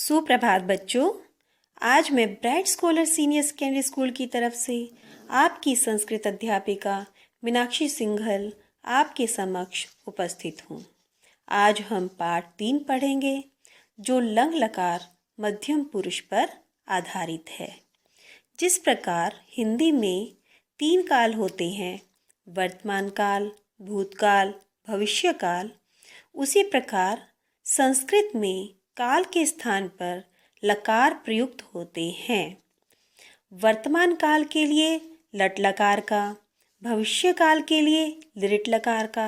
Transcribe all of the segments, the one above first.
सुप्रभात बच्चों। आज मैं bright scholar senior secondary school की तरफ से आपकी संस्कृत अध्यापिका मीनाक्षी सिंघल आपके समक्ष उपस्थित हूँ। आज हम पाठ 3 पढ़ेंगे जो लंग लकार मध्यम पुरुष पर आधारित है। जिस प्रकार हिंदी में 3 काल होते हैं, वर्तमान काल, भूतकाल, भविष्यकाल, उसी प्रकार संस्कृत में काल के स्थान पर लकार प्रयुक्त होते हैं। वर्तमान काल के लिए लट लकार का, भविष्य काल के लिए लिट लकार का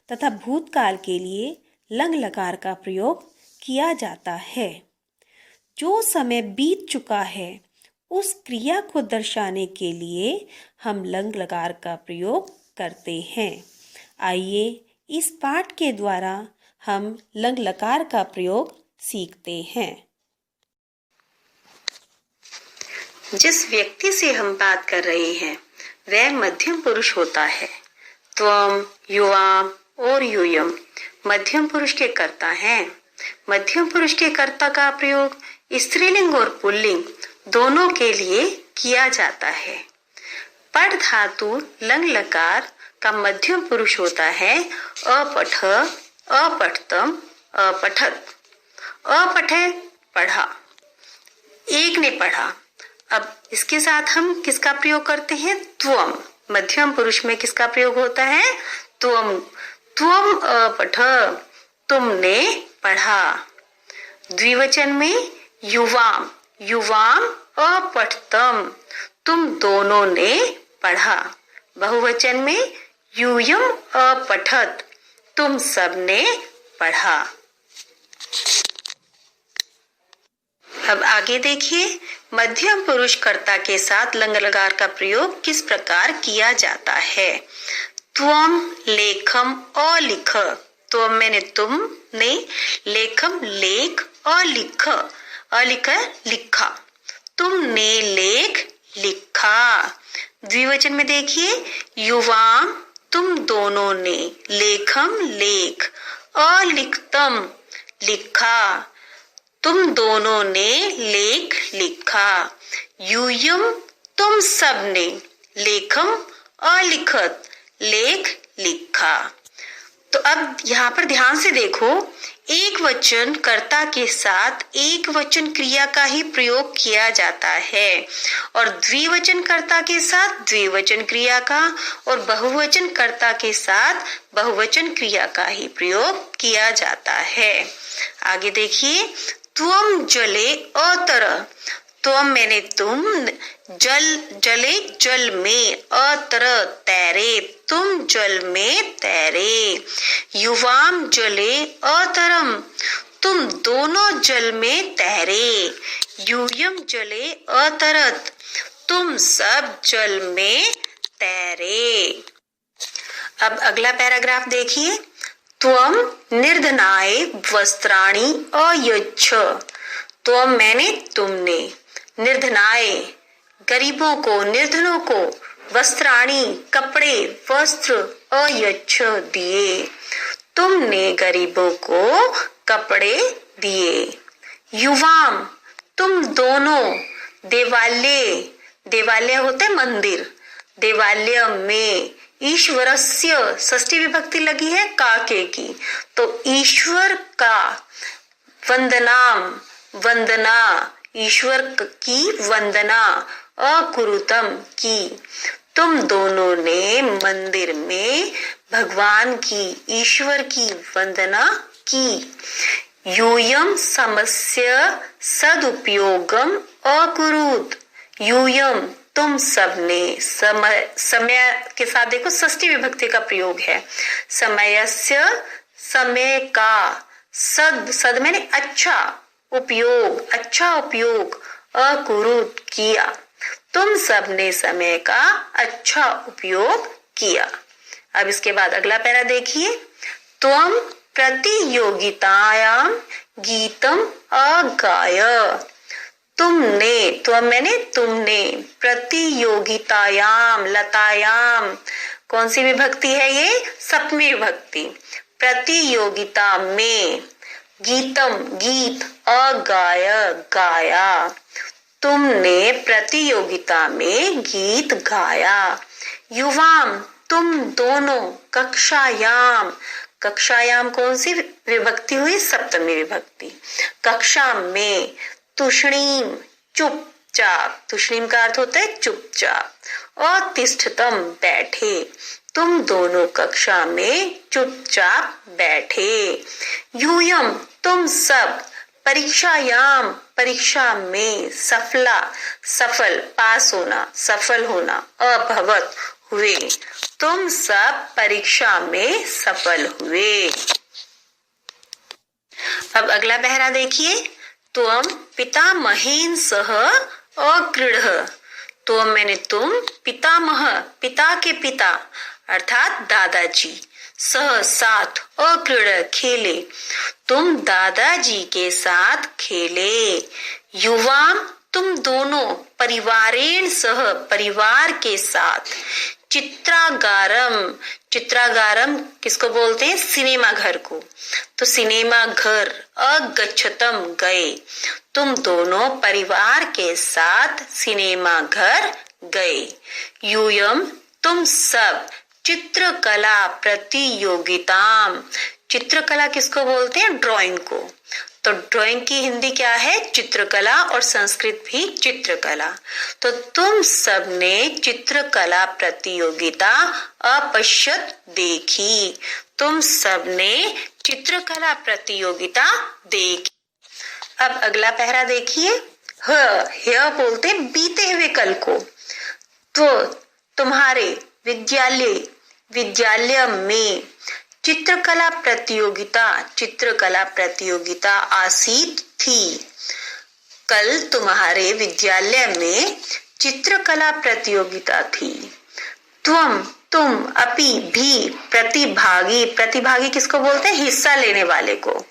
तथा भूतकाल के लिए लंग लकार का प्रयोग किया जाता है। जो समय बीत चुका है उस क्रिया को दर्शाने के लिए हम लंग लकार का प्रयोग करते हैं। आइए इस पाठ के द्वारा हम लंग लकार का प्रयोग सीखते हैं। जिस व्यक्ति से हम बात कर रहे हैं वह मध्यम पुरुष होता है। त्वम, युवाम और यूयम मध्यम पुरुष के कर्ता हैं। मध्यम पुरुष के कर्ता का प्रयोग स्त्रीलिंग और पुल्लिंग दोनों के लिए किया जाता है। पठ धातु लंग लकार का मध्यम पुरुष होता है अपठ, अपठतम, अपठत। अपठे पढ़ा, एक ने पढ़ा। अब इसके साथ हम किसका प्रयोग करते हैं? त्वम। मध्यम पुरुष में किसका प्रयोग होता है? त्वम। त्वम अपठ, तुमने पढ़ा। द्विवचन में युवाम, युवाम अपठतम, तुम दोनों ने पढ़ा। बहुवचन में यूयम अपठत, तुम सबने पढ़ा। अब आगे देखिए, मध्यम पुरुष कर्ता के साथ लंग लकार का प्रयोग किस प्रकार किया जाता है। त्वम लेखम अलिख, त्वम मैंने तुम ने, लेखम लेख, अलिख अलिख लिखा, तुमने लेख लिखा। द्विवचन में देखिए, युवाम तुम दोनों ने, लेखम लेख, अलिखतम लिखा, तुम दोनों ने लेख लिखा। यूयम तुम सब ने, लेखम अलिखत लेख लिखा। तो अब यहाँ पर ध्यान से देखो, एक वचन कर्ता के साथ एक वचन क्रिया का ही प्रयोग किया जाता है और द्विवचन कर्ता के साथ द्विवचन क्रिया का और बहुवचन कर्ता के साथ बहुवचन क्रिया का ही प्रयोग किया जाता है। आगे देखिए, त्वम जले अतर, त्वम मैंने तुम, जल जले जल में, अतर तैरे, तुम जल में तैरे। युवाम जले अतरम, तुम दोनों जल में तैरे। यूयम जले अतरत, तुम सब जल में तैरे। अब अगला पैराग्राफ देखिए, त्वम निर्धनाय वस्त्राणि अयच्छ, त्वम मैंने तुमने, निर्धनाय गरीबों को, निर्धनों को, वस्त्राणि कपड़े, वस्त्र, अयच्छ दिए, तुमने गरीबों को कपड़े दिए। युवाम तुम दोनों, देवालय, देवालय होते मंदिर, देवालय में, ईश्वरस्य षष्ठी विभक्ति लगी है काके की, तो ईश्वर का, वंदनाम वंदना, ईश्वर की वंदना, अकुरुतम की, तुम दोनों ने मंदिर में भगवान की, ईश्वर की वंदना की। यूयम समस्य सदुपयोगम अकुरुत, यूयम तुम सबने, समय, समय के साथ देखो षष्ठी विभक्ति का प्रयोग है। समयस्य समय का, सद, सद मैंने अच्छा, उपयोग, अच्छा उपयोग, अकुरुत किया, तुम सबने समय का अच्छा उपयोग किया। अब इसके बाद अगला पैरा देखिए, त्वम प्रतियोगितायाम गीतम अगाय, तुमने, त्वम मैंने तुमने, प्रतियोगितायाम, लतायाम कौन सी विभक्ति है ये? सप्तमी विभक्ति। प्रतियोगिता में गीतम गीत, अगाय गाया, तुमने प्रतियोगिता में गीत गाया। युवाम तुम दोनों, कक्षायाम, कक्षायाम कौन सी विभक्ति हुई? सप्तमी विभक्ति। कक्षा में, तुष्णीम चुपचाप, तुष्णीम का अर्थ होता है चुपचाप। अतिष्ठतम बैठे, तुम दोनों कक्षा में चुपचाप बैठे। यूयम तुम सब, परीक्षायाम परीक्षा में, सफला सफल पास होना सफल होना, अभवत हुए, तुम सब परीक्षा में सफल हुए। अब अगला पहरा देखिए। त्वम पितामहेन सह अक्रीडः, त्वम मैंने तुम, पितामह पिता के पिता अर्थात दादाजी, सह साथ, अक्रीडः खेले, तुम दादाजी के साथ खेले। युवाम तुम दोनों, परिवारेण सह परिवार के साथ, चित्रागारम, चित्रागारम किसको बोलते हैं? सिनेमा घर को, तो सिनेमा घर, अगच्छतम गए, तुम दोनों परिवार के साथ सिनेमा घर गए। यूयम तुम सब, चित्रकला प्रतियोगिताम, चित्रकला किसको बोलते हैं? ड्राइंग को, तो ड्राइंग की हिंदी क्या है? चित्रकला, और संस्कृत भी चित्रकला। तो तुम सबने चित्रकला प्रतियोगिता अपश्यत देखी, तुम सबने चित्रकला प्रतियोगिता देखी। अब अगला पहरा देखिए। ह बोलते बीते हुए कल को, तो तुम्हारे विद्यालय, विद्यालय में चित्रकला प्रतियोगिता, चित्रकला प्रतियोगिता आसीत थी। कल तुम्हारे विद्यालय में चित्रकला प्रतियोगिता थी। तुम अपि भी, प्रतिभागी, प्रतिभागी किसको बोलते हैं? हिस्सा लेने वाले को,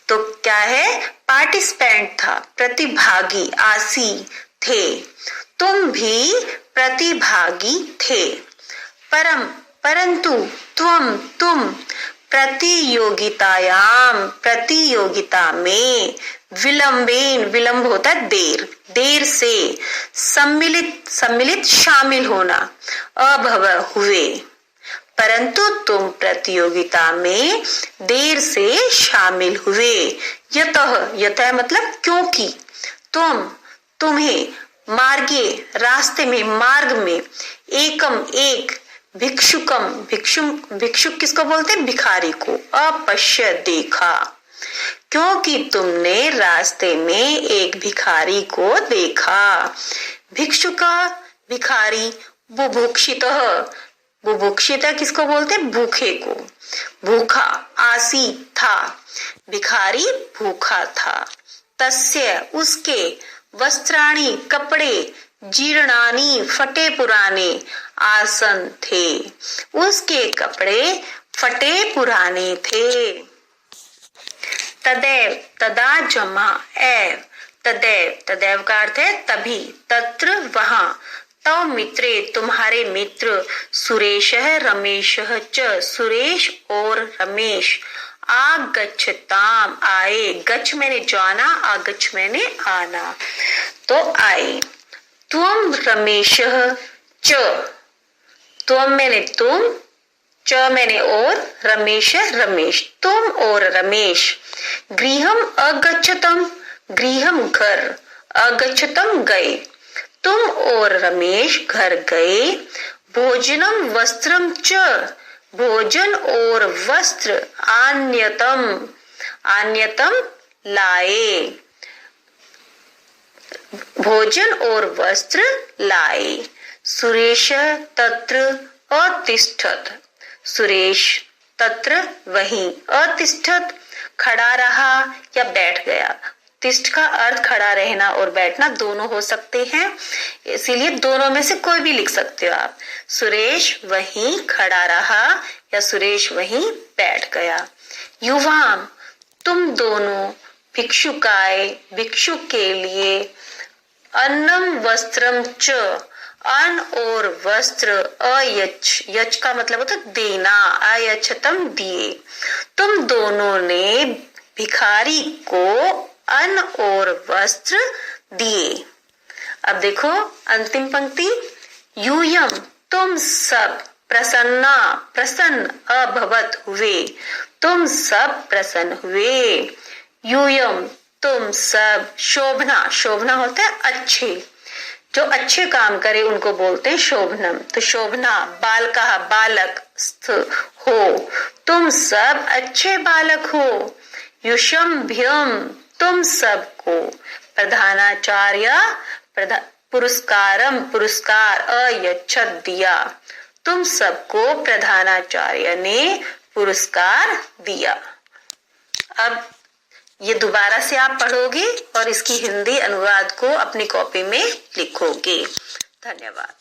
तो क्या है? पार्टिसिपेंट था, प्रतिभागी, आसी थे, तुम भी प्रतिभागी थे। परंतु तुम प्रतियोगितायाम, प्रतियोगिता में, विलंबेन, विलंब होता है देर, देर से, सम्मिलित शामिल होना, अभव हुए, परंतु तुम प्रतियोगिता में देर से शामिल हुए। यतः मतलब क्योंकि, तुम्हें मार्गे रास्ते में, मार्ग में, एकम एक, भिक्षुक किसको बोलते हैं? भिखारी को, अपश्य देखा, क्योंकि तुमने रास्ते में एक भिखारी को देखा। भिक्षुका भिखारी, बुभुक्षितः, बुभुक्षितः किसको बोलते हैं? भूखे को, भूखा, आसी था, भिखारी भूखा था। तस्य उसके, वस्त्राणि कपड़े, जीर्णानी फटे पुराने, आसन थे, उसके कपड़े फटे पुराने थे। तदैव, तदा जमा एव, तदैव का अर्थ है तभी, तत्र वहां, तव मित्रे तुम्हारे मित्र, सुरेश रमेश च, सुरेश और रमेश, आगच्छताम आए, गच्छ मैंने जाना, आगच्छ मैंने आना, तो आए। त्वम रमेश च, त्वम मैंने तुम, च मैंने और, रमेश रमेश, तुम और रमेश, गृहम अगच्छतम, गृहम घर, अगच्छतम गए, तुम और रमेश घर गए। भोजनम वस्त्रम च, भोजन और वस्त्र, आन्यतम लाए, भोजन और वस्त्र लाए। सुरेश तत्र अतिष्ठत, सुरेश तत्र वहीं, अतिष्ठत खड़ा रहा या बैठ गया। तिष्ठ का अर्थ खड़ा रहना और बैठना दोनों हो सकते हैं, इसीलिए दोनों में से कोई भी लिख सकते हो आप। सुरेश वहीं खड़ा रहा या सुरेश वहीं बैठ गया। युवाम तुम दोनों, भिक्षुकाय भिक्षुक के लिए, अन्नम वस्त्रम च, अन्न और वस्त्र, अयच, यच का मतलब होता है देना, अयच्छतम दिए, तुम दोनों ने भिखारी को अन्न और वस्त्र दिए। अब देखो अंतिम पंक्ति, यूयम तुम सब प्रसन्न अभवत हुए, तुम सब प्रसन्न हुए। यूयम तुम सब, शोभना, शोभना होता है अच्छे, जो अच्छे काम करे उनको बोलते हैं शोभनम। तो शोभना, बालका बालक हो, तुम सब अच्छे बालक हो। युषमभ्यम तुम सबको, प्रधानाचार्य पुरस्कारम पुरस्कार अयच्छत दिया, तुम सबको प्रधानाचार्य ने पुरस्कार दिया। अब ये दोबारा से आप पढ़ोगे और इसकी हिंदी अनुवाद को अपनी कॉपी में लिखोगे। धन्यवाद।